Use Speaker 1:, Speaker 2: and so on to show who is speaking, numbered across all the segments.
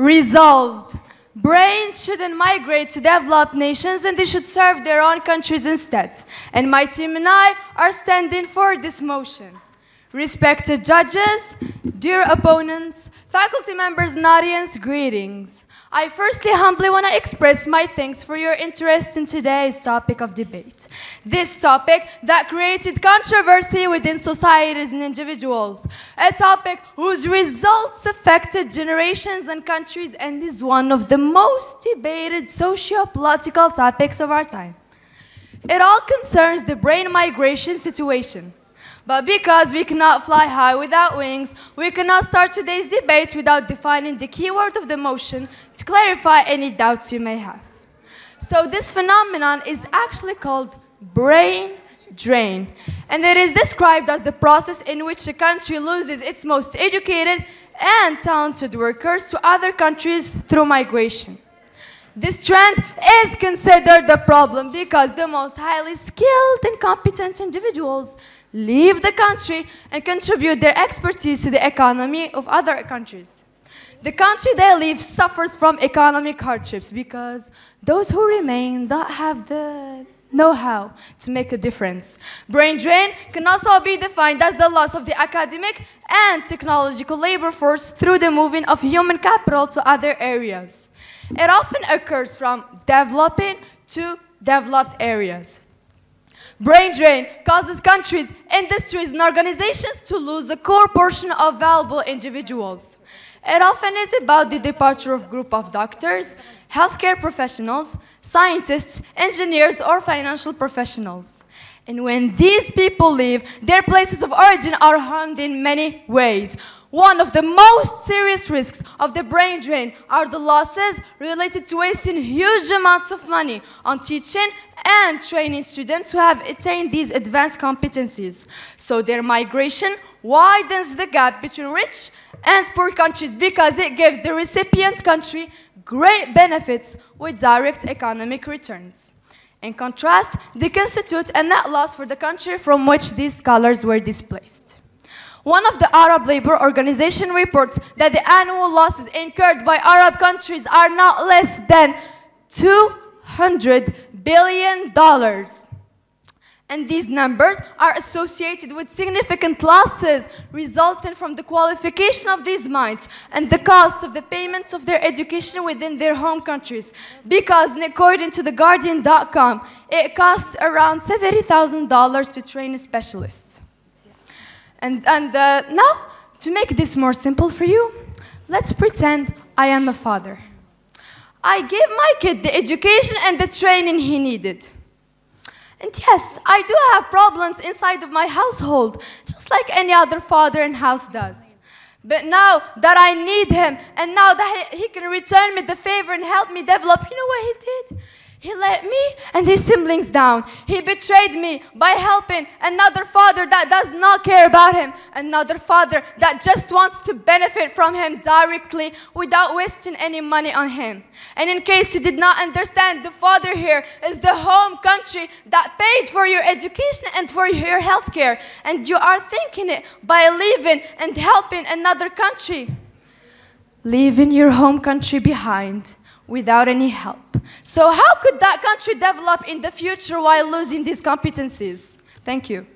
Speaker 1: Resolved. Brains shouldn't migrate to developed nations and they should serve their own countries instead. And my team and I are standing for this motion. Respected judges, dear opponents, faculty members and audience, greetings. I firstly humbly want to express my thanks for your interest in today's topic of debate. This topic that created controversy within societies and individuals. A topic whose results affected generations and countries and is one of the most debated socio-political topics of our time. It all concerns the brain migration situation. But because we cannot fly high without wings, we cannot start today's debate without defining the keyword of the motion to clarify any doubts you may have. So this phenomenon is actually called brain drain, and it is described as the process in which a country loses its most educated and talented workers to other countries through migration. This trend is considered a problem because the most highly skilled and competent individuals leave the country and contribute their expertise to the economy of other countries. The country they leave suffers from economic hardships because those who remain don't have the know-how to make a difference. Brain drain can also be defined as the loss of the academic and technological labor force through the moving of human capital to other areas. It often occurs from developing to developed areas. Brain drain causes countries, industries, and organizations to lose a core portion of valuable individuals. It often is about the departure of a group of doctors, healthcare professionals, scientists, engineers, or financial professionals. And when these people leave, their places of origin are harmed in many ways. One of the most serious risks of the brain drain are the losses related to wasting huge amounts of money on teaching and training students who have attained these advanced competencies. So their migration widens the gap between rich and poor countries because it gives the recipient country great benefits with direct economic returns. In contrast, they constitute a net loss for the country from which these scholars were displaced. One of the Arab Labor Organization reports that the annual losses incurred by Arab countries are not less than $200 billion. And these numbers are associated with significant losses resulting from the qualification of these minds and the cost of the payments of their education within their home countries. Because, according to TheGuardian.com, it costs around $70,000 to train a specialist. And now, to make this more simple for you, let's pretend I am a father. I give my kid the education and the training he needed. And yes, I do have problems inside of my household, just like any other father in house does. But now that I need him, and now that he can return me the favor and help me develop, you know what he did? He let me and his siblings down. He betrayed me by helping another father that does not care about him, another father that just wants to benefit from him directly without wasting any money on him. And in case you did not understand, the father here is the home country that paid for your education and for your health care. And you are thinking it by leaving and helping another country. Leaving your home country behind without any help. So how could that country develop in the future while losing these competencies? Thank you.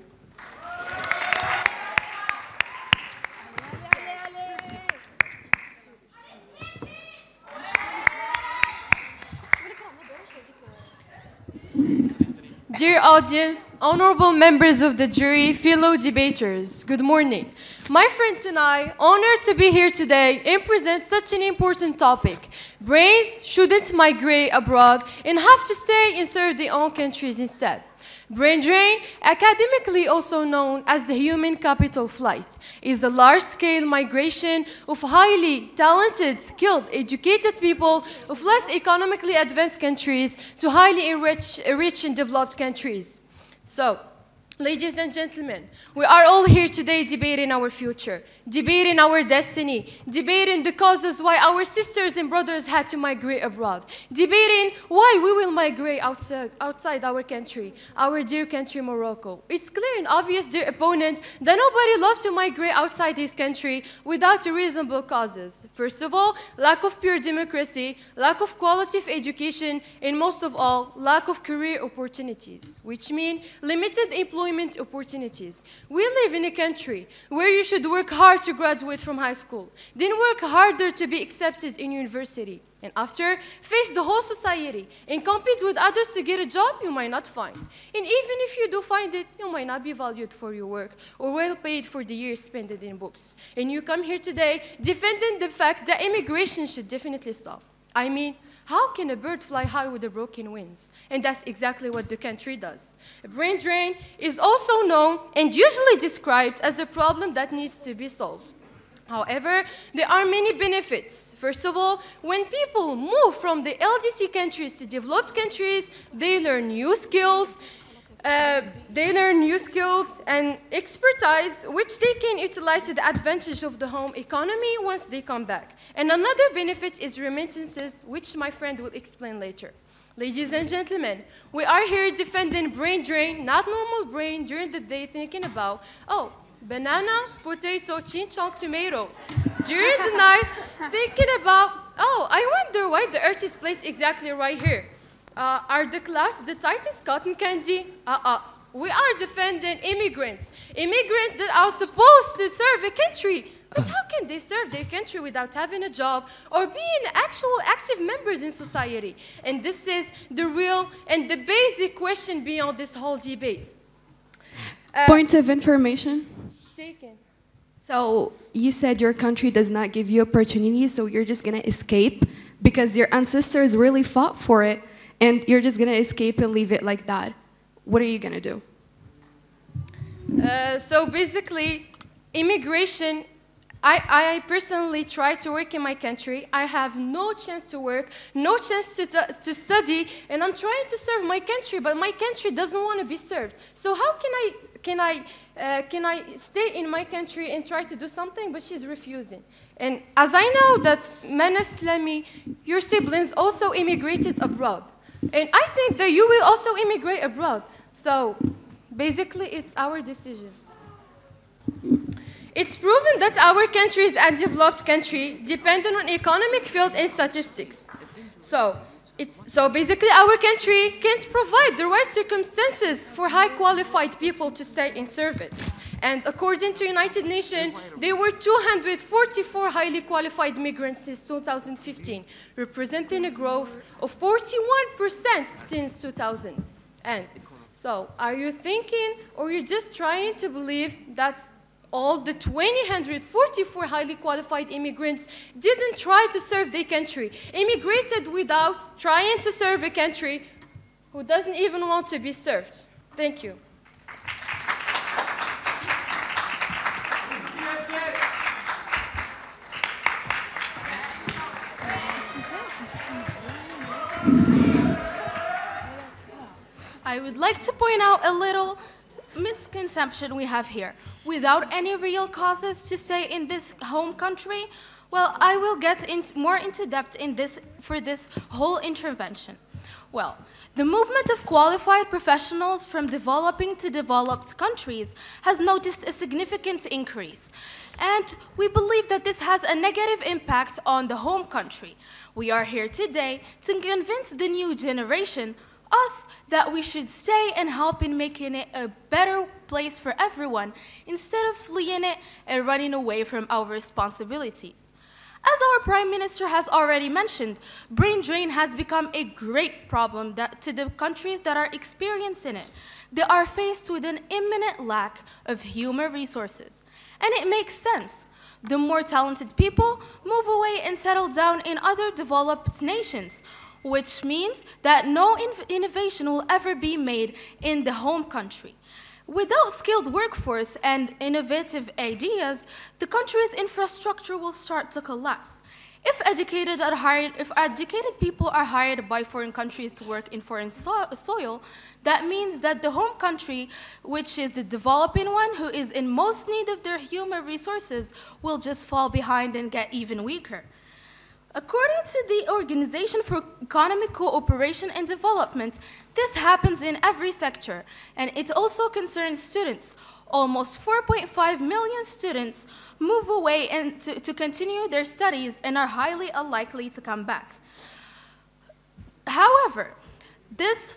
Speaker 2: Dear audience, honorable members of the jury, fellow debaters, good morning. My friends and I, honored to be here today and present such an important topic. Brains shouldn't migrate abroad and have to stay and serve their own countries instead. Brain drain, academically also known as the human capital flight, is the large-scale migration of highly talented, skilled, educated people of less economically advanced countries to highly rich and developed countries. So, Ladies and gentlemen, we are all here today debating our future, debating our destiny, debating the causes why our sisters and brothers had to migrate abroad, debating why we will migrate outside our country, our dear country, Morocco. It's clear and obvious, dear opponent, that nobody loves to migrate outside his country without reasonable causes. First of all, lack of pure democracy, lack of quality of education, and most of all, lack of career opportunities, which mean limited employment opportunities. We live in a country where you should work hard to graduate from high school, then work harder to be accepted in university, and after, face the whole society and compete with others to get a job you might not find. And even if you do find it, you might not be valued for your work or well paid for the years spent in books. And you come here today defending the fact that immigration should definitely stop. I mean, how can a bird fly high with the broken wings? And that's exactly what the country does. A brain drain is also known and usually described as a problem that needs to be solved. However, there are many benefits. First of all, when people move from the LDC countries to developed countries, they learn new skills. And expertise, which they can utilize to the advantage of the home economy once they come back. And another benefit is remittances, which my friend will explain later. Ladies and gentlemen, we are here defending brain drain, not normal brain during the day thinking about, oh, banana, potato, chin chong, tomato. During the night, thinking about, oh, I wonder why the earth is placed exactly right here. Are the clouds the tightest cotton candy? We are defending immigrants. Immigrants that are supposed to serve a country. But how can they serve their country without having a job or being actual active members in society? And this is the real and the basic question beyond this whole debate.
Speaker 3: Point of information.
Speaker 2: Taken.
Speaker 3: So you said your country does not give you opportunities, so you're just going to escape because your ancestors really fought for it. And you're just going to escape and leave it like that. What are you going to do?
Speaker 2: So basically, immigration, I personally try to work in my country. I have no chance to work, no chance to study, and I'm trying to serve my country, but my country doesn't want to be served. So how can I stay in my country and try to do something? But she's refusing. And as I know that Manas Lamy, your siblings also immigrated abroad. And I think that you will also immigrate abroad. So basically, it's our decision. It's proven that our country is a developed country dependent on economic field and statistics. So basically, our country can't provide the right circumstances for high qualified people to stay and serve it. And according to United Nations, there were 244 highly qualified migrants since 2015, representing a growth of 41% since 2000. And so, are you thinking, or you're just trying to believe that all the 244 highly qualified immigrants didn't try to serve their country, immigrated without trying to serve a country who doesn't even want to be served? Thank you.
Speaker 4: I would like to point out a little misconception we have here. Without any real causes to stay in this home country, well, I will get more into depth in this for this whole intervention. Well, the movement of qualified professionals from developing to developed countries has noticed a significant increase, and we believe that this has a negative impact on the home country. We are here today to convince the new generation, us, that we should stay and help in making it a better place for everyone instead of fleeing it and running away from our responsibilities. As our Prime Minister has already mentioned, brain drain has become a great problem to the countries that are experiencing it. They are faced with an imminent lack of human resources. And it makes sense. The more talented people move away and settle down in other developed nations, which means that no innovation will ever be made in the home country. Without skilled workforce and innovative ideas, the country's infrastructure will start to collapse. If educated people are hired by foreign countries to work in foreign soil, that means that the home country, which is the developing one, who is in most need of their human resources, will just fall behind and get even weaker. According to the Organization for Economic Cooperation and Development, this happens in every sector, and it also concerns students. Almost 4.5 million students move away to continue their studies and are highly unlikely to come back. However, this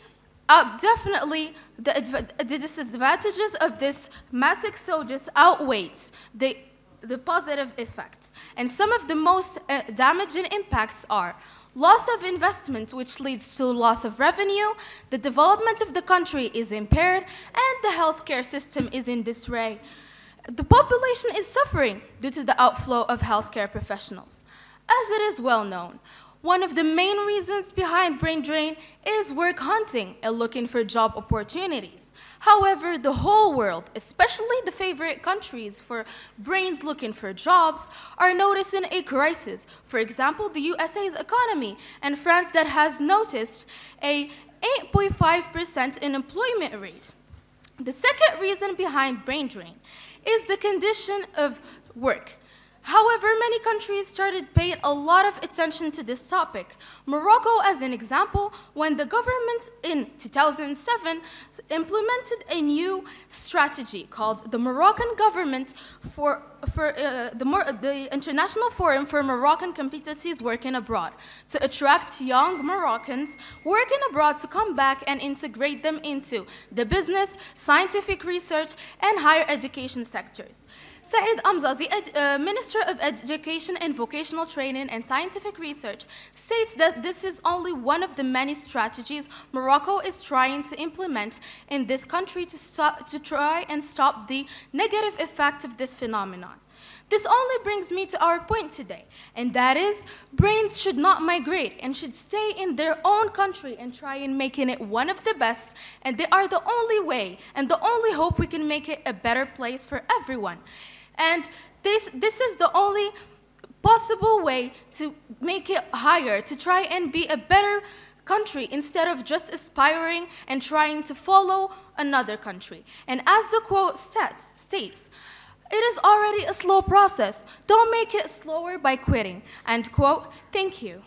Speaker 4: definitely the disadvantages of this mass exodus outweighs the positive effects. And some of the most damaging impacts are loss of investment, which leads to loss of revenue, the development of the country is impaired, and the healthcare system is in disarray. The population is suffering due to the outflow of healthcare professionals. As it is well known, one of the main reasons behind brain drain is work hunting and looking for job opportunities. However, the whole world, especially the favorite countries for brains looking for jobs, are noticing a crisis. For example, the USA's economy and France that has noticed a 8.5% unemployment rate. The second reason behind brain drain is the condition of work. However, many countries started paying a lot of attention to this topic. Morocco, as an example, when the government in 2007 implemented a new strategy called the Moroccan Government for the International Forum for Moroccan Competencies Working Abroad, to attract young Moroccans working abroad to come back and integrate them into the business, scientific research, and higher education sectors. Saeed Amzazi, Minister of Education and Vocational Training and Scientific Research, states that this is only one of the many strategies Morocco is trying to implement in this country to try and stop the negative effect of this phenomenon. This only brings me to our point today, and that is brains should not migrate and should stay in their own country and try and making it one of the best, and they are the only way and the only hope we can make it a better place for everyone. And this is the only possible way to make it higher, to try and be a better country instead of just aspiring and trying to follow another country. And as the quote states, it is already a slow process. Don't make it slower by quitting. End quote. Thank you.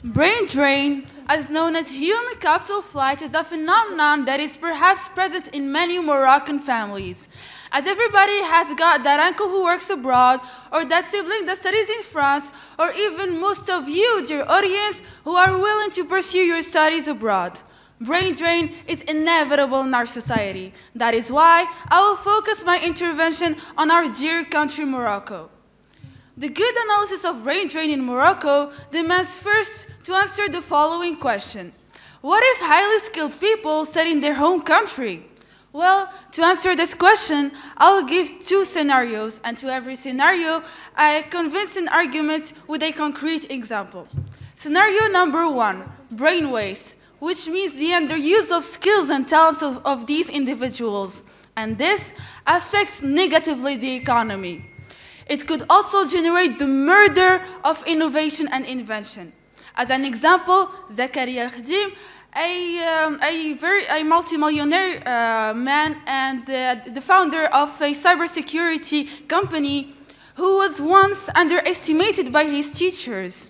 Speaker 5: Brain drain, as known as human capital flight, is a phenomenon that is perhaps present in many Moroccan families. As everybody has got that uncle who works abroad, or that sibling that studies in France, or even most of you, dear audience, who are willing to pursue your studies abroad. Brain drain is inevitable in our society. That is why I will focus my intervention on our dear country, Morocco. The good analysis of brain drain in Morocco demands first to answer the following question. What if highly skilled people study in their home country? Well, to answer this question, I'll give two scenarios, and to every scenario, I convince an argument with a concrete example. Scenario number one, brain waste, which means the underuse of skills and talents of these individuals, and this affects negatively the economy. It could also generate the murder of innovation and invention. As an example, Zakaria Khadim, a multimillionaire man and the founder of a cybersecurity company who was once underestimated by his teachers.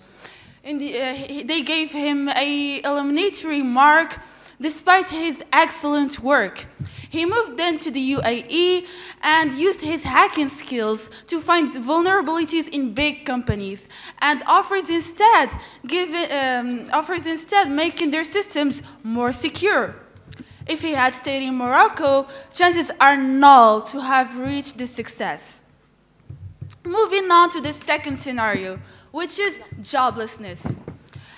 Speaker 5: They gave him an eliminatory mark despite his excellent work. He moved then to the UAE and used his hacking skills to find vulnerabilities in big companies and offers instead making their systems more secure. If he had stayed in Morocco, chances are null to have reached this success. Moving on to the second scenario, which is joblessness.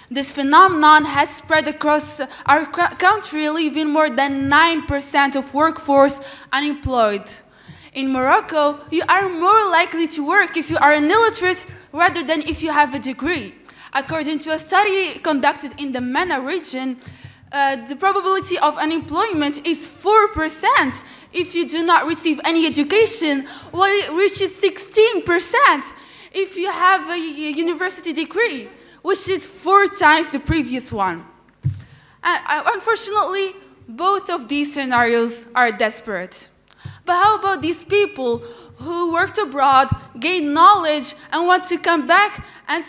Speaker 5: This phenomenon has spread across our country, leaving more than 9% of workforce unemployed. In Morocco, you are more likely to work if you are an illiterate rather than if you have a degree. According to a study conducted in the MENA region, the probability of unemployment is 4% if you do not receive any education, while it reaches 16% if you have a university degree, which is 4 times the previous one. Unfortunately, both of these scenarios are desperate. But how about these people who worked abroad, gained knowledge, and want to come back and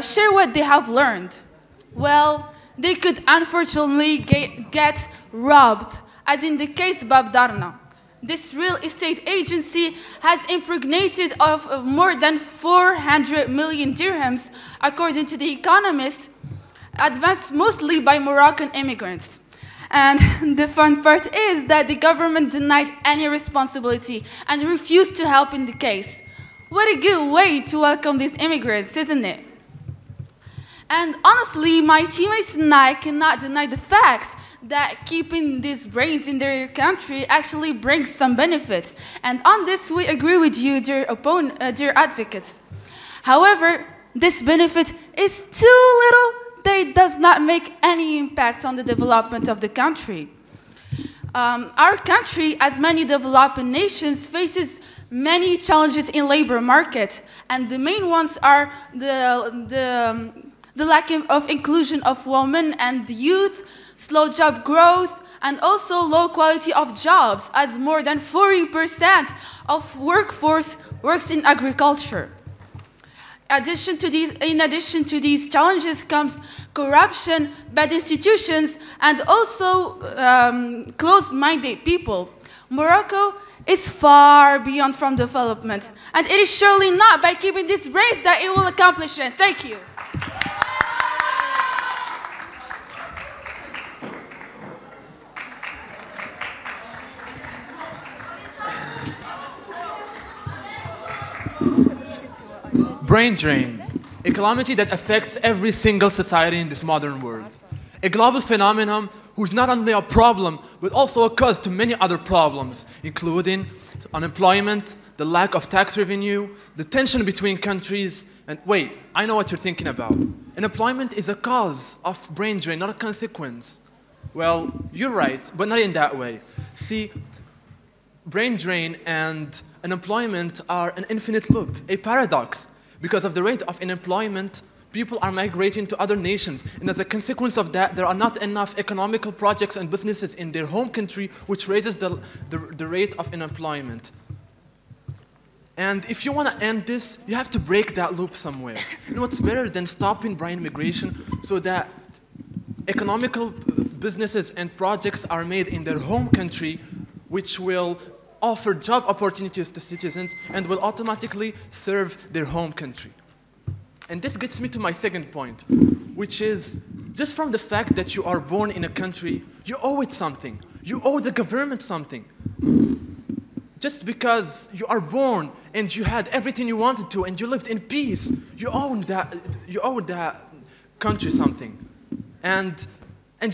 Speaker 5: share what they have learned? Well, they could unfortunately get robbed, as in the case Babdarna. This real estate agency has impregnated of more than 400 million dirhams, according to The Economist, advanced mostly by Moroccan immigrants. And the fun part is that the government denied any responsibility and refused to help in the case. What a good way to welcome these immigrants, isn't it? And honestly, my teammates and I cannot deny the fact that keeping these brains in their country actually brings some benefit. And on this, we agree with you, dear advocates. However, this benefit is too little that it does not make any impact on the development of the country. Our country, as many developing nations, faces many challenges in labor market, and the main ones are the lack of inclusion of women and youth, slow job growth, and also low quality of jobs, as more than 40% of workforce works in agriculture. In addition to these challenges comes corruption, bad institutions, and also closed-minded people. Morocco is far beyond from development, and it is surely not by keeping this brains that it will accomplish it. Thank you.
Speaker 6: Brain drain, a calamity that affects every single society in this modern world. A global phenomenon who's not only a problem, but also a cause to many other problems, including unemployment, the lack of tax revenue, the tension between countries, and wait, I know what you're thinking about. Unemployment is a cause of brain drain, not a consequence. Well, you're right, but not in that way. See, brain drain and unemployment are an infinite loop, a paradox. Because of the rate of unemployment, people are migrating to other nations. And as a consequence of that, there are not enough economical projects and businesses in their home country, which raises the rate of unemployment. And if you want to end this, you have to break that loop somewhere. And what's better than stopping brain migration so that economical businesses and projects are made in their home country, which will offer job opportunities to citizens and will automatically serve their home country. And this gets me to my second point, which is just from the fact that you are born in a country, you owe it something. You owe the government something. Just because you are born and you had everything you wanted to and you lived in peace, you owe that country something. And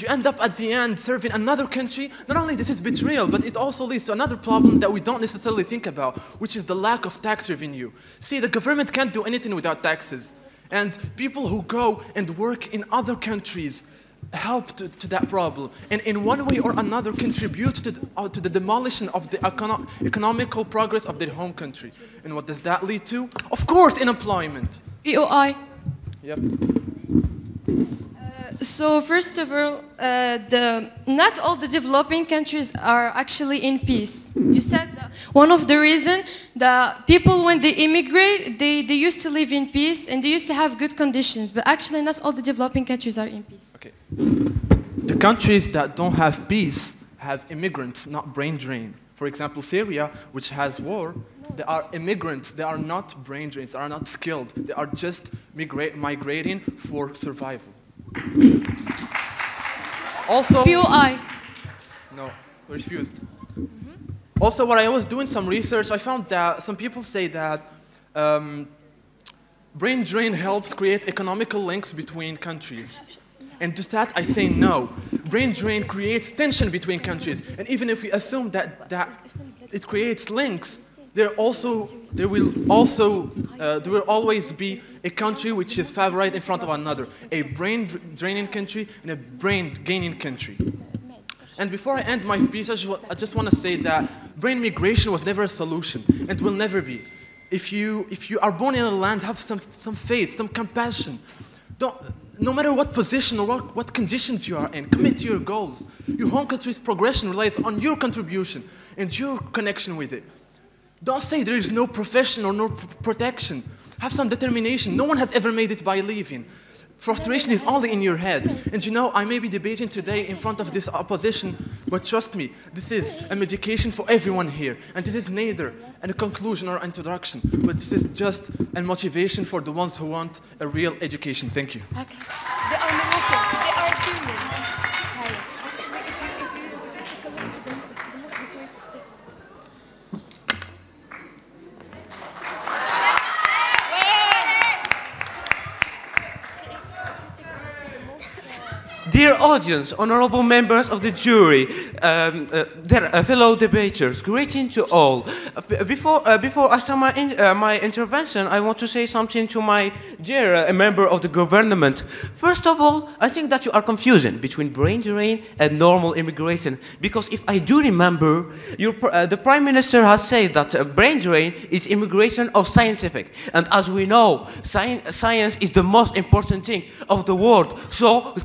Speaker 6: you end up at the end serving another country. Not only this is betrayal, but it also leads to another problem that we don't necessarily think about, which is the lack of tax revenue. See, the government can't do anything without taxes. And people who go and work in other countries help to that problem. And in one way or another contribute to the demolition of the economical progress of their home country. And what does that lead to? Of course, unemployment.
Speaker 2: POI.
Speaker 6: Yep.
Speaker 2: So first of all, not all the developing countries are actually in peace. You said that one of the reasons that people, when they immigrate, they used to live in peace and they used to have good conditions, but actually not all the developing countries are in peace.
Speaker 6: Okay. The countries that don't have peace have immigrants, not brain drain. For example, Syria, which has war, they are immigrants, they are not brain drains, they are not skilled, they are just migrating for survival. Also,
Speaker 2: POI.
Speaker 6: No, refused. Also, when I was doing some research, I found that some people say that brain drain helps create economical links between countries. And to that, I say no. Brain drain creates tension between countries. And even if we assume that it creates links. There will always be a country which is favorite in front of another, a brain-draining country and a brain-gaining country. And before I end my speech, I just want to say that brain migration was never a solution and will never be. If you are born in a land, have some faith, some compassion. No matter what position or what conditions you are in, commit to your goals. Your home country's progression relies on your contribution and your connection with it. Don't say there is no profession or no protection. Have some determination. No one has ever made it by leaving. Frustration is only in your head. And you know, I may be debating today in front of this opposition, but trust me, this is a medication for everyone here. And this is neither a conclusion or introduction, but this is just a motivation for the ones who want a real education. Thank you.
Speaker 3: Okay. They are Moroccan. They are Syrian. Actually, if you take a look to the
Speaker 7: Dear audience, honorable members of the jury, fellow debaters, greetings to all. Before I start my intervention, I want to say something to my dear member of the government. First of all, I think that you are confusing between brain drain and normal immigration. Because if I do remember, the Prime Minister has said that brain drain is immigration of scientific. And as we know, science is the most important thing of the world. So the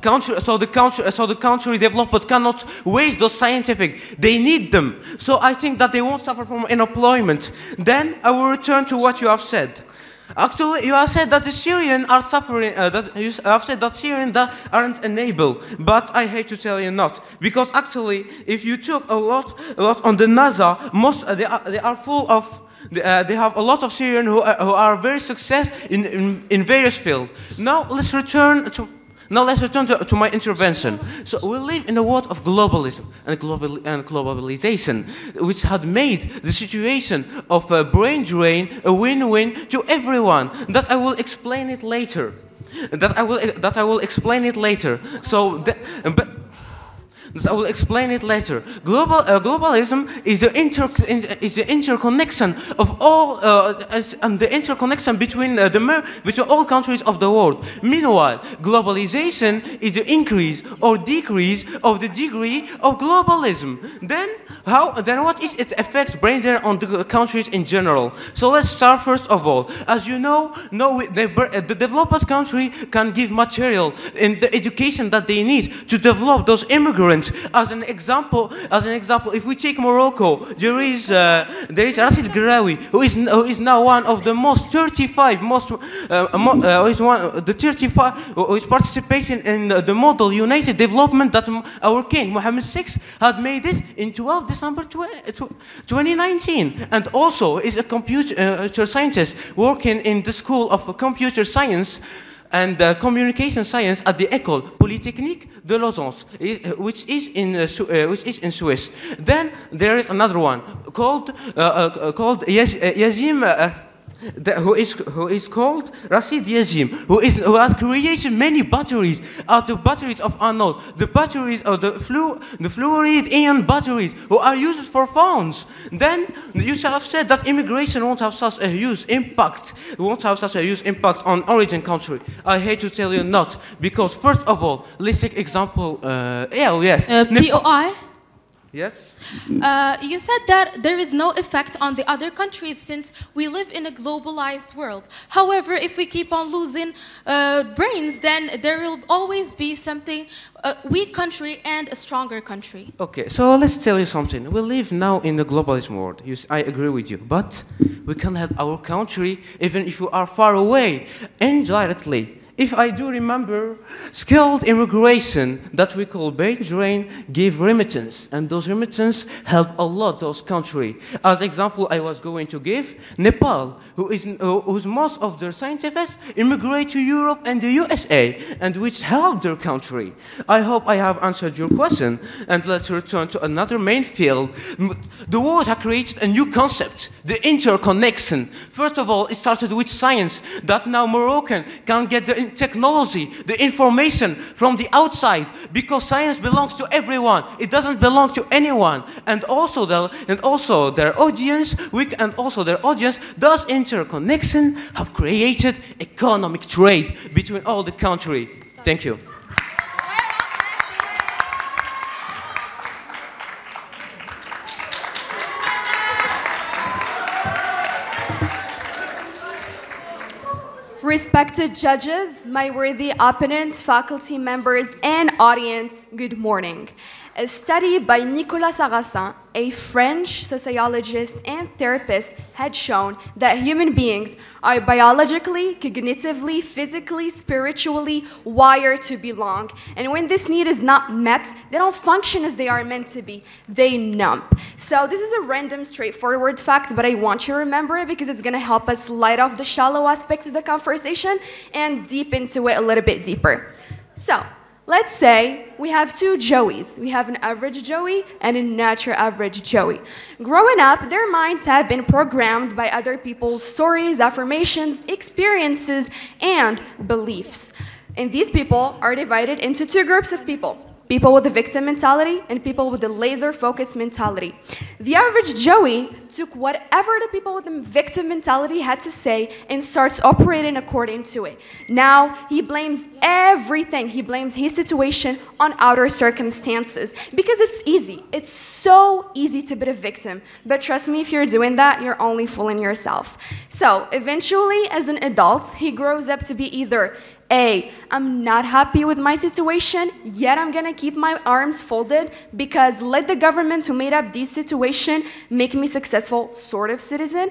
Speaker 7: country developed cannot waste those scientific. They need them. So I think that they won't suffer from unemployment. Then I will return to what you have said. Actually, you have said that the Syrians are suffering. You have said that Syrians aren't enabled, but I hate to tell you not, because actually, if you took a lot on the NASA, they are full of. They have a lot of Syrians who are very successful in various fields. Now let's return to my intervention. So we live in a world of globalism and globalization, which had made the situation of a brain drain a win-win to everyone. That I will explain it later. I will explain it later. Globalism is the interconnection of all and the interconnection between all countries of the world. Meanwhile, globalization is the increase or decrease of the degree of globalism. Then what is it affects brain drain on the countries in general? So let's start first of all. As you know, the developed country can give material in the education that they need to develop those immigrants. As an example, if we take Morocco, there is Rashid Ghraoui, who is now one of the most 35 who is participating in the model United Development that our King Mohammed VI had made it in 12 December 2019, and also is a computer scientist working in the School of Computer Science and Communication Science at the École Polytechnique de Lausanne, which is in Swiss. Then there is another one called Yazim. Who is called Rashid Yazim, who has created many batteries out of batteries of anode, the batteries of the fluoride ion batteries, who are used for phones. Then you have said that immigration won't have such a huge impact. On origin country. I hate to tell you not, because first of all, let's take example.
Speaker 4: POI.
Speaker 7: Yes.
Speaker 4: You said that there is no effect on the other countries since we live in a globalized world. However, if we keep on losing brains, then there will always be something, a weak country and a stronger country.
Speaker 7: Okay, so let's tell you something. We live now in the globalized world. I agree with you, but we can help our country even if we are far away, indirectly. If I do remember, skilled immigration that we call brain drain give remittance, and those remittance help a lot those countries. As example, I was going to give Nepal, whose most of their scientists immigrate to Europe and the USA, and which help their country. I hope I have answered your question, and let's return to another main field. The world has created a new concept, the interconnection. First of all, it started with science, that now Moroccan can get the getting technology, the information from the outside, because science belongs to everyone. It doesn't belong to anyone. And also their audience, does interconnection have created economic trade between all the country. Thank you.
Speaker 3: Respected judges, my worthy opponents, faculty members, and audience, good morning. A study by Nicolas Sarrazin, a French sociologist and therapist, had shown that human beings are biologically, cognitively, physically, spiritually wired to belong. And when this need is not met, they don't function as they are meant to be. They numb. So this is a random, straightforward fact, but I want you to remember it because it's going to help us light off the shallow aspects of the conversation and deep into it a little bit deeper. So, let's say we have two Joeys. We have an average Joey and a natural average Joey. Growing up, their minds have been programmed by other people's stories, affirmations, experiences, and beliefs. And these people are divided into two groups of people. People with the victim mentality and people with the laser-focused mentality. The average Joey took whatever the people with the victim mentality had to say and starts operating according to it. Now, he blames everything. He blames his situation on outer circumstances because it's easy. It's so easy to be a victim. But trust me, if you're doing that, you're only fooling yourself. So, eventually, as an adult, he grows up to be either A, I'm not happy with my situation, yet I'm gonna keep my arms folded because let the government who made up this situation make me successful sort of citizen.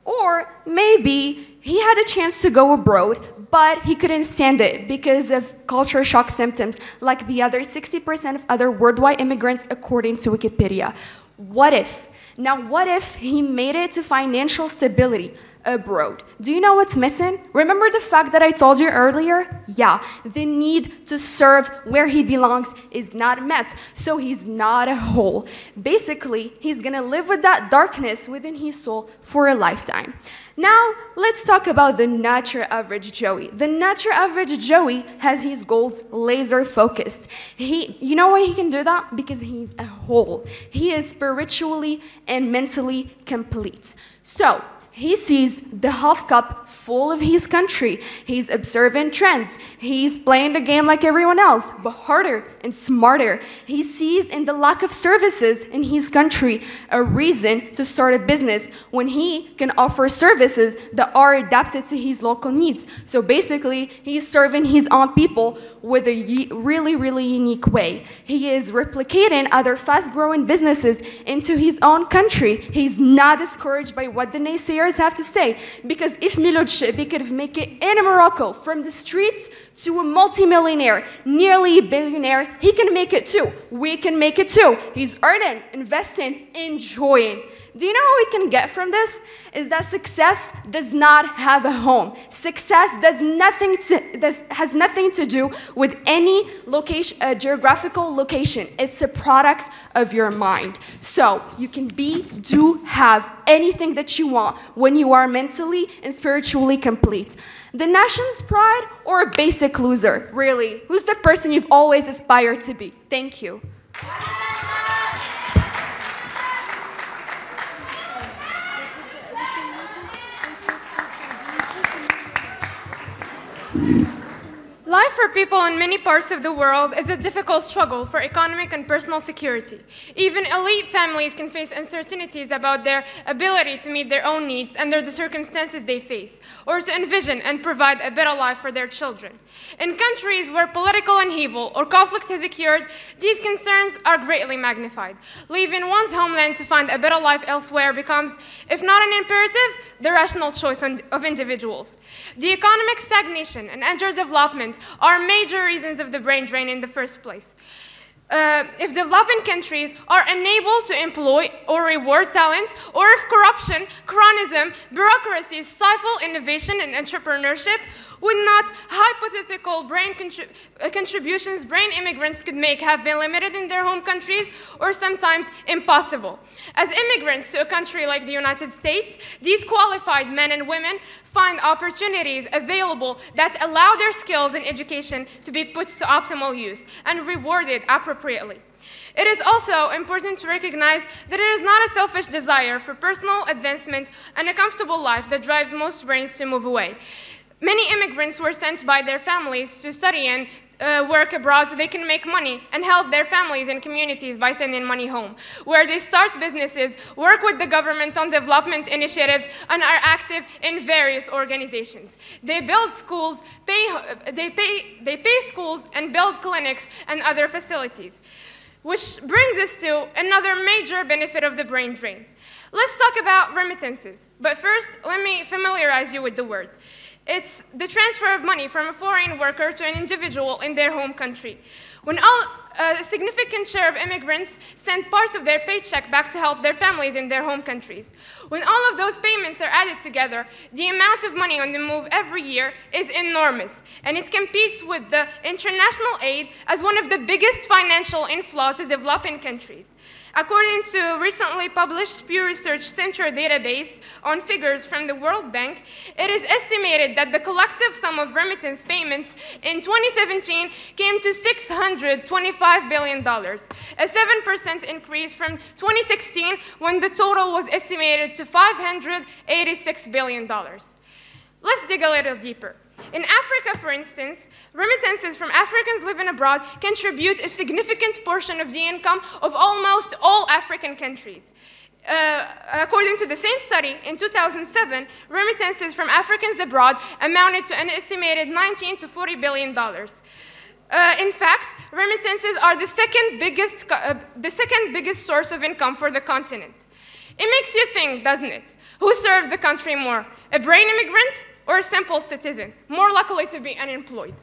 Speaker 3: Or maybe he had a chance to go abroad, but he couldn't stand it because of culture shock symptoms like the other 60% of other worldwide immigrants according to Wikipedia. What if? Now, what if he made it to financial stability abroad? Do you know what's missing? Remember the fact that I told you earlier? Yeah, the need to serve where he belongs is not met, so he's not a whole. Basically, he's gonna live with that darkness within his soul for a lifetime. Now, let's talk about the natural average Joey. The natural average Joey has his goals laser focused. You know why he can do that? Because he's a whole. He is spiritually and mentally complete. So, he sees the half cup full of his country. He's observing trends. He's playing the game like everyone else, but harder and smarter. He sees in the lack of services in his country a reason to start a business when he can offer services that are adapted to his local needs. So basically, he's serving his own people with a really, really unique way. He is replicating other fast-growing businesses into his own country. He's not discouraged by what the naysayers have to say, because if Milot Shebi could make it in Morocco from the streets to a multimillionaire, nearly a billionaire, he can make it too. We can make it too. He's earning, investing, enjoying. Do you know what we can get from this? Is that success does not have a home. Success has nothing to do with any location, geographical location. It's a product of your mind. So you can do, have anything that you want when you are mentally and spiritually complete. The nation's pride or a basic loser, really? Who's the person you've always aspired to be? Thank you.
Speaker 2: Life for people in many parts of the world is a difficult struggle for economic and personal security. Even elite families can face uncertainties about their ability to meet their own needs under the circumstances they face, or to envision and provide a better life for their children. In countries where political upheaval or conflict has occurred, these concerns are greatly magnified. Leaving one's homeland to find a better life elsewhere becomes, if not an imperative, the rational choice of individuals. The economic stagnation and underdevelopment are major reasons of the brain drain in the first place.
Speaker 8: if developing countries are unable to employ or reward talent, or if corruption, cronyism, bureaucracy stifle innovation and entrepreneurship, would not hypothetical contributions brain immigrants could make have been limited in their home countries, or sometimes impossible? As immigrants to a country like the United States, these qualified men and women find opportunities available that allow their skills and education to be put to optimal use and rewarded appropriately. It is also important to recognize that it is not a selfish desire for personal advancement and a comfortable life that drives most brains to move away. Many immigrants were sent by their families to study and work abroad so they can make money and help their families and communities by sending money home, where they start businesses, work with the government on development initiatives, and are active in various organizations. They build schools, they pay schools and build clinics and other facilities. Which brings us to another major benefit of the brain drain. Let's talk about remittances, but first let me familiarize you with the word. It's the transfer of money from a foreign worker to an individual in their home country. When a significant share of immigrants send parts of their paycheck back to help their families in their home countries. When all of those payments are added together, the amount of money on the move every year is enormous, and it competes with the international aid as one of the biggest financial inflows to developing countries. According to recently published Pew Research Center database on figures from the World Bank, it is estimated that the collective sum of remittance payments in 2017 came to $625 billion, a 7% increase from 2016 when the total was estimated to $586 billion. Let's dig a little deeper. In Africa, for instance, remittances from Africans living abroad contribute a significant portion of the income of almost all African countries. According to the same study, in 2007, remittances from Africans abroad amounted to an estimated $19 to $40 billion. In fact, remittances are the second biggest source of income for the continent. It makes you think, doesn't it? Who serves the country more, a brain immigrant or a simple citizen, more likely to be unemployed?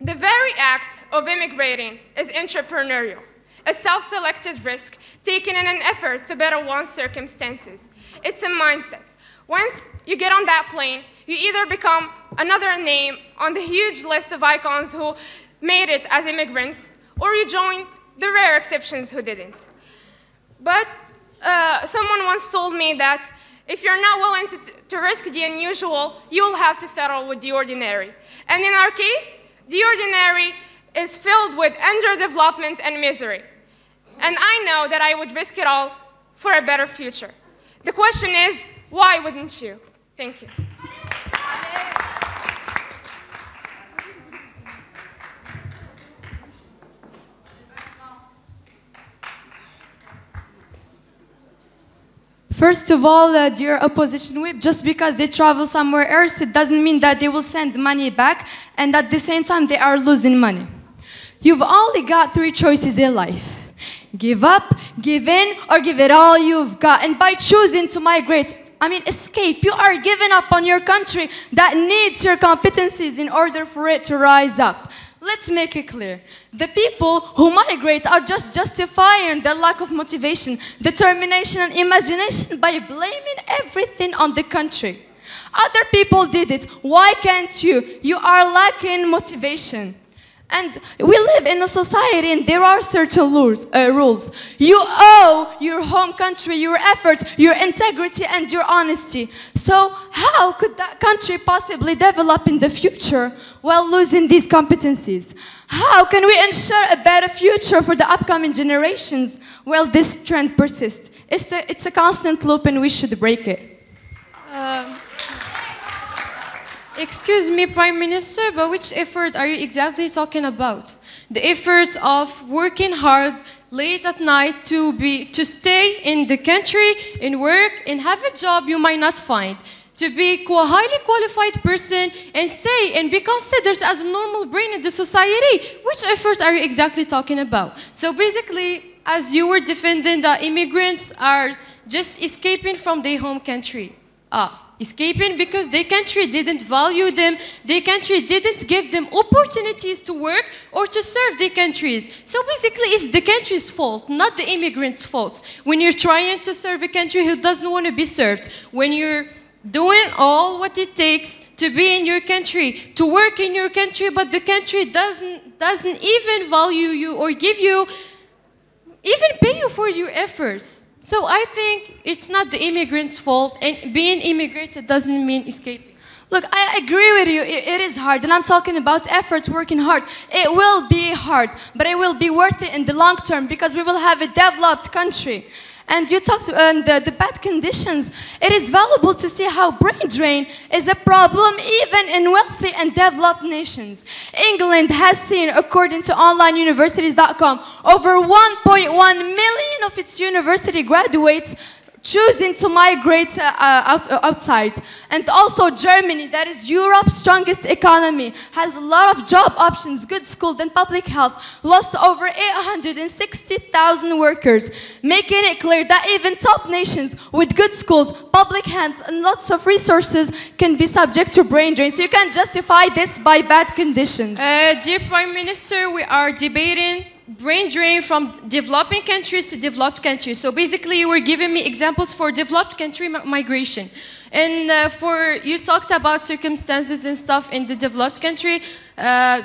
Speaker 8: The very act of immigrating is entrepreneurial, a self-selected risk taken in an effort to better one's circumstances. It's a mindset. Once you get on that plane, you either become another name on the huge list of icons who made it as immigrants, or you join the rare exceptions who didn't. But someone once told me that if you're not willing to risk the unusual, you'll have to settle with the ordinary. And in our case, the ordinary is filled with underdevelopment and misery. And I know that I would risk it all for a better future. The question is, why wouldn't you? Thank you.
Speaker 1: First of all, dear opposition whip, just because they travel somewhere else, it doesn't mean that they will send money back, and at the same time they are losing money. You've only got 3 choices in life. Give up, give in, or give it all you've got. And by choosing to migrate, escape, you are giving up on your country that needs your competencies in order for it to rise up. Let's make it clear. The people who migrate are just justifying their lack of motivation, determination, and imagination by blaming everything on the country. Other people did it. Why can't you? You are lacking motivation. And we live in a society and there are certain rules. You owe your home country your effort, your integrity, and your honesty. So how could that country possibly develop in the future while losing these competencies? How can we ensure a better future for the upcoming generations while this trend persists? It's a constant loop and we should break it.
Speaker 2: Excuse me, Prime Minister, but which effort are you exactly talking about? The effort of working hard late at night to stay in the country and work and have a job you might not find, to be a highly qualified person and stay and be considered as a normal brain in the society. Which effort are you exactly talking about? So basically, as you were defending that immigrants are just escaping from their home country. escaping because their country didn't value them, their country didn't give them opportunities to work or to serve their countries. So basically it's the country's fault, not the immigrants' fault. When you're trying to serve a country who doesn't want to be served, when you're doing all what it takes to be in your country, to work in your country, but the country doesn't even value you or give you, even pay you for your efforts. So I think it's not the immigrants' fault, and being immigrated doesn't mean escaping.
Speaker 1: Look, I agree with you. It is hard, and I'm talking about efforts, working hard. It will be hard, but it will be worth it in the long term because we will have a developed country. And you talked on the bad conditions. It is valuable to see how brain drain is a problem even in wealthy and developed nations. England has seen, according to onlineuniversities.com, over 1.1 million of its university graduates choosing to migrate outside. And also Germany, that is Europe's strongest economy, has a lot of job options, good schools and public health, lost over 860,000 workers, making it clear that even top nations with good schools, public health and lots of resources can be subject to brain drain. So you can justify this by bad conditions.
Speaker 2: Dear Prime Minister, we are debating brain drain from developing countries to developed countries. So basically you were giving me examples for developed country migration. And you talked about circumstances and stuff in the developed country.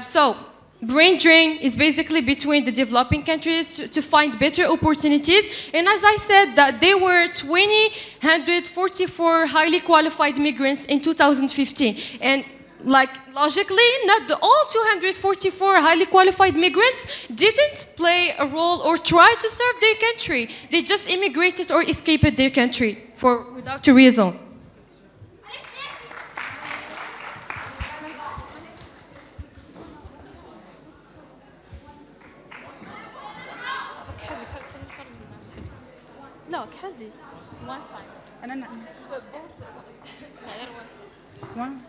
Speaker 2: So brain drain is basically between the developing countries to find better opportunities. And as I said, that there were 2,144 highly qualified migrants in 2015. And like logically, not all 244 highly qualified migrants didn't play a role or try to serve their country. They just immigrated or escaped their country without a reason.
Speaker 4: No, Kazi. One time.
Speaker 5: One.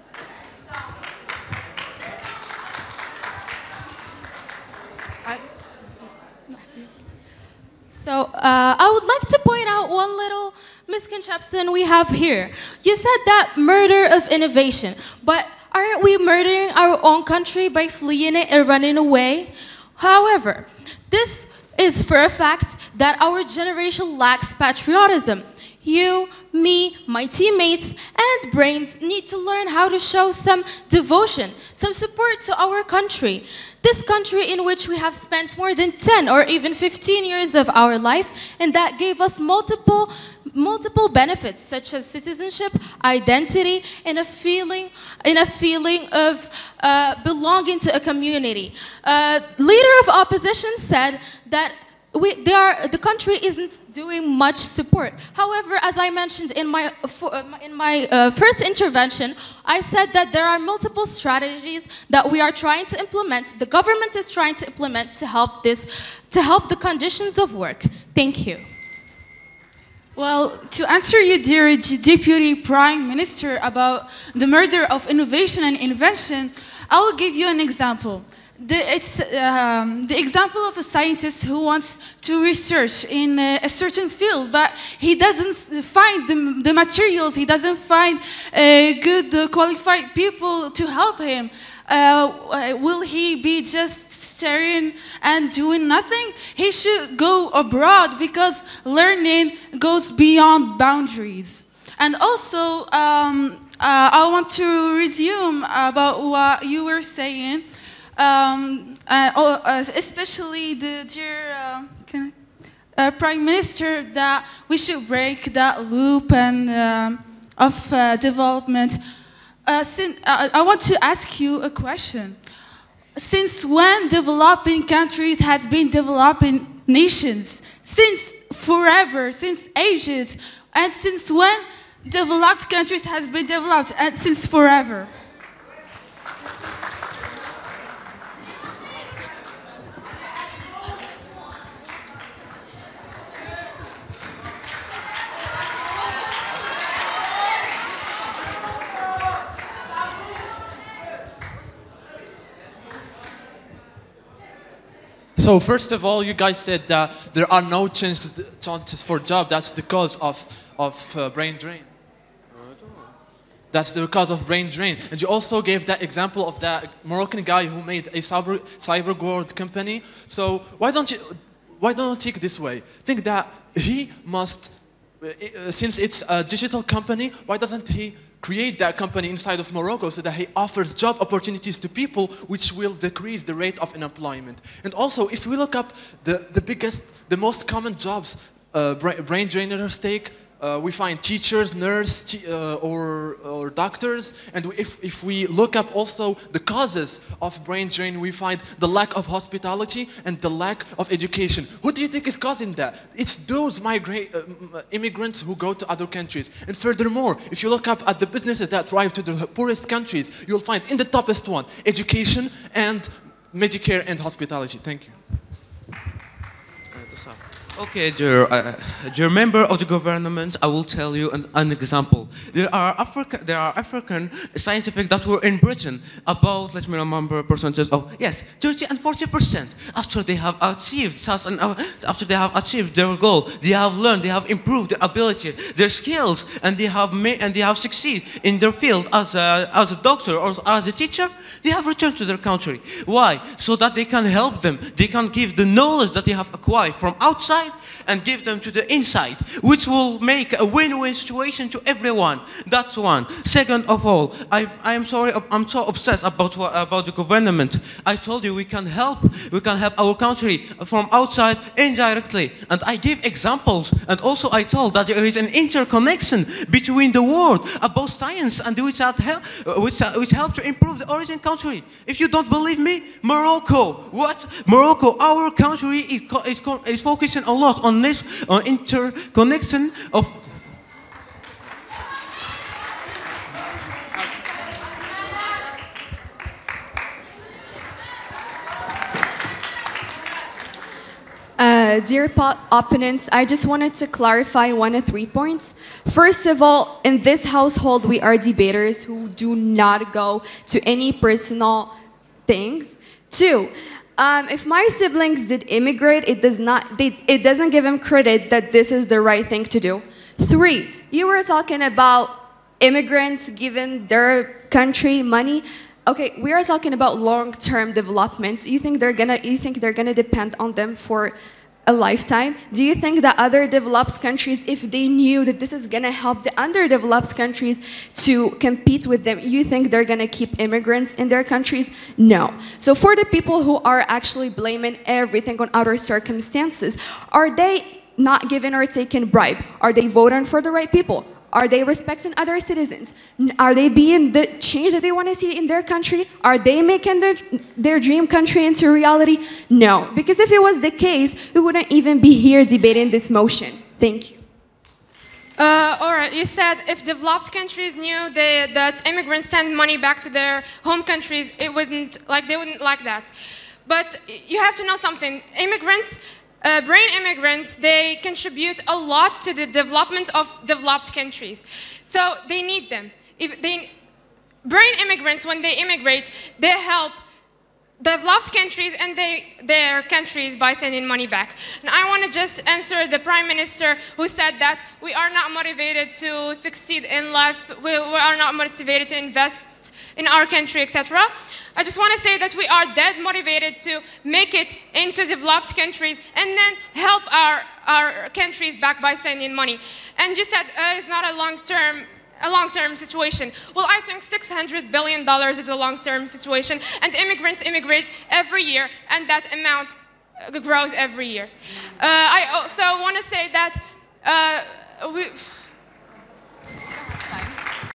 Speaker 4: So I would like to point out one little misconception we have here. You said that murder of innovation, but aren't we murdering our own country by fleeing it and running away? However, this is for a fact that our generation lacks patriotism. You, me, my teammates, and brains need to learn how to show some devotion, some support to our country. This country in which we have spent more than 10 or even 15 years of our life, and that gave us multiple benefits such as citizenship, identity, and a feeling of belonging to a community. Leader of opposition said that the country isn't doing much support. However, as I mentioned in my first intervention, I said that there are multiple strategies that we are trying to implement, the government is trying to implement to help the conditions of work. Thank you.
Speaker 5: Well, to answer you, dear Deputy Prime Minister, about the murder of innovation and invention, I will give you an example. It's the example of a scientist who wants to research in a certain field, but he doesn't find the materials, he doesn't find good qualified people to help him. Will he be just staring and doing nothing? He should go abroad because learning goes beyond boundaries. And also, I want to resume about what you were saying. Especially the dear Prime Minister, that we should break that loop and of development. I want to ask you a question. Since when developing countries has been developing nations? Since forever, since ages. And since when developed countries has been developed? And since forever.
Speaker 6: So first of all, you guys said that there are no chances for job. That's the cause of brain drain. That's the cause of brain drain. And you also gave that example of that Moroccan guy who made a cyber gold company. So why don't you think this way? Think that he must, since it's a digital company, why doesn't he create that company inside of Morocco so that he offers job opportunities to people which will decrease the rate of unemployment? And also, if we look up the most common jobs brain drainers take, we find teachers, nurses, or doctors. And if we look up also the causes of brain drain, we find the lack of hospitality and the lack of education. Who do you think is causing that? It's those immigrants who go to other countries. And furthermore, if you look up at the businesses that thrive to the poorest countries, you'll find in the toppest one, education and Medicare and hospitality. Thank you.
Speaker 7: Okay, dear member of the government, I will tell you an example. There are African scientific that were in Britain about, let me remember, percentage of, yes, 30 and 40%. After they have achieved their goal, they have learned, they have improved their ability, their skills, and they have succeeded in their field as a doctor or as a teacher. They have returned to their country. Why? So that they can help them. They can give the knowledge that they have acquired from outside and give them to the inside, which will make a win-win situation to everyone. That's one. Second of all, I'm sorry, I'm so obsessed about the government. I told you we can help our country from outside indirectly, and I give examples. And also I told that there is an interconnection between the world about science and which help to improve the origin country. If you don't believe me, Morocco. What? Morocco, our country is focusing a lot on this, on interconnection of.
Speaker 3: Dear opponents, I just wanted to clarify 1 of 3 points. First of all, in this household, we are debaters who do not go to any personal things. 2, if my siblings did immigrate, it doesn't give them credit that this is the right thing to do. 3, you were talking about immigrants giving their country money. Okay, we are talking about long-term development. You think they're gonna depend on them for a lifetime? Do you think that other developed countries, if they knew that this is gonna help the underdeveloped countries to compete with them, you think they're gonna keep immigrants in their countries? No. So for the people who are actually blaming everything on other circumstances, are they not giving or taking bribe? Are they voting for the right people? Are they respecting other citizens? Are they being the change that they want to see in their country? Are they making their dream country into reality? No, because if it was the case, we wouldn't even be here debating this motion. Thank you.
Speaker 8: All right, you said if developed countries knew that immigrants send money back to their home countries, they wouldn't like that. But you have to know something. Brain immigrants, they contribute a lot to the development of developed countries. So they need them. Brain immigrants, when they immigrate, they help developed countries and their countries by sending money back. And I want to just answer the Prime Minister who said that we are not motivated to succeed in life, we are not motivated to invest in our country, etc. I just want to say that we are dead motivated to make it into developed countries and then help our countries back by sending money. And you said it's not a long-term situation. Well, I think $600 billion is a long-term situation, and immigrants immigrate every year, and that amount grows every year. I also want to say that